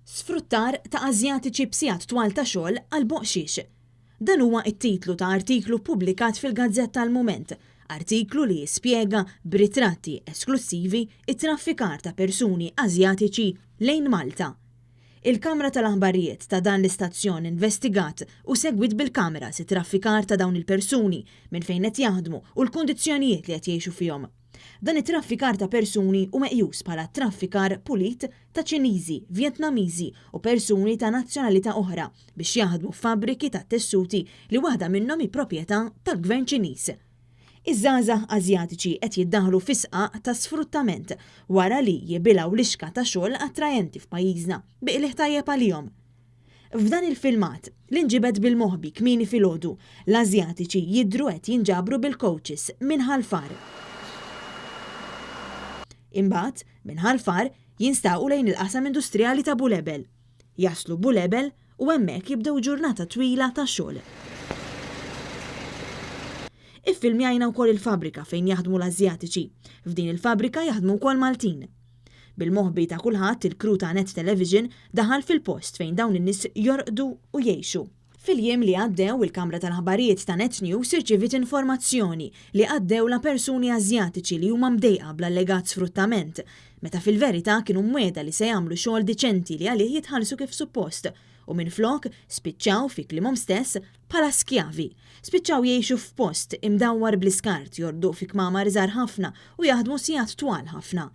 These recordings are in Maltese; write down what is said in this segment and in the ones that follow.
Sfruttar ta' Azjatiċi b'sigħat twal ta' xogħol għal boqxiex. Dan huwa t-titlu ta' artiklu pubblikat fil-Gazzetta tal-Mument, artiklu li jispjega b'ritratti esklusivi it-traffikar ta' persuni Azjatiċi lejn Malta. Il-Kamra tal-Aħbarijiet ta' dan l-istazzjon investigat u segwit bil-kamera si traffikar ta' dawn il-persuni minn fejn qed jaħdmu u l-kundizzjonijiet li qed jgħixu fihom. Dan it-traffikar ta' persuni u meqjus bħala traffikar pulit ta' Ċiniżi, Vjetnamiżi u persuni ta' nazzjonalità oħra biex jaħdmu f'fabbriki ta' tessuti li waħda minnhom hi proprjetà tal-Gvern Ċiniż. Iż-żgħażagħ Asjatiċi qed jiddaħlu f'isqaq ta' sfruttament wara li jibilgħu l-ixka ta' xogħol attrajenti f'pajjiżna biqlih tajjeb għalihom. F'dan il-filmat li nġibed bil-moħbi kmieni filgħodu, l-Asjatiċi jidhru qed jinġabru bil-coaches minn ħalfar. Imbagħad minn ħalfar jinstgħu lejn il-qasam industrijali ta' Bulebel. Jaslu Bulebel u hemmhekk jibdew ġurnata twila ta' xogħol. Iffilmjajna wkoll il-fabrika fejn jaħdmu l-Asjatiċi. F'din il-fabrika jaħdmu wkoll Maltin. Bil-moħbi ta' kulħadd il-kru ta' Net Television daħal fil-post fejn dawn in-nies jorqdu u jgħixu. Fil-jiem li għaddew il-Kamra tal-Aħbarijiet ta' Net News irċivit informazzjoni li għaddew la persuni Asjatiċi li huma mdejqa bl-allegat sfruttament, meta fil-verità kienu mwieda li se jagħmlu xogħol diċenti li għalih jitħallsu kif suppost, u minflok spiċċaw fi klimhom stess bħala skjavi. Spiċċaw jgħixu f'post imdawwar bl-iskart jordu fi kmamar żgħar ħafna u jaħdmu sigħat twal ħafna.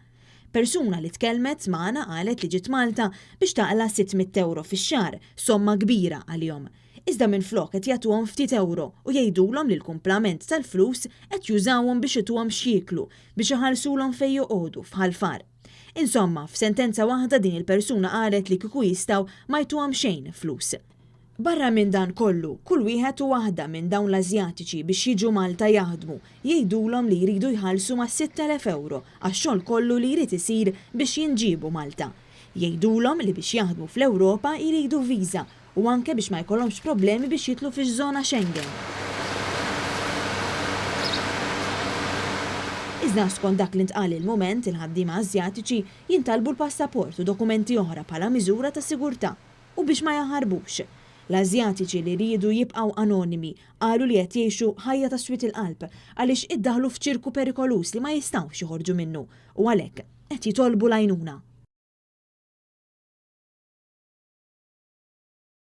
Persuna li tkellmet magħna qalet li ġiet Malta biex taqla 600 euro fix-xahar, somma kbira għalihom. Iżda minflok qed jagħtuhom ftit euro u jgħidulhom li l-kumplament tal-flus qed jużawhom biex ituhom x'jieklu biex iħallsulhom fejn joqogħdu f'ħalfar. Insomma, f'sentenza waħda din il-persuna qalet li kieku jistgħu ma jtuhom xejn flus. Barra minn dan kollu, kull wieħed u waħda minn dawn l-Asjatiċi biex jiġu Malta jaħdmu jgħidulhom li jridu jħallsu ma' 6,000 euro għax-xogħol kollu li jrid isir biex jinġiebu Malta. Jgħidulhom li biex jaħdmu fl-Ewropa jridu viża u anke biex ma jkollhomx problemi biex jitlu fix-żona Schengen. Iżda skont dak li ntqal il-mument il-ħaddiema Asjatiċi jintalbu l-passaport u dokumenti oħra bħala miżura ta' sigurtà u biex ma jaħarbux. L-Asjatiċi li rridu jibqgħu anonimi qalu li qed jgħixu ħajja ta' swit il-qalb għaliex iddaħlu f'ċirku perikolus li ma jistgħux joħorġu minnu u għalhekk qed jitolbu l-għajnuna.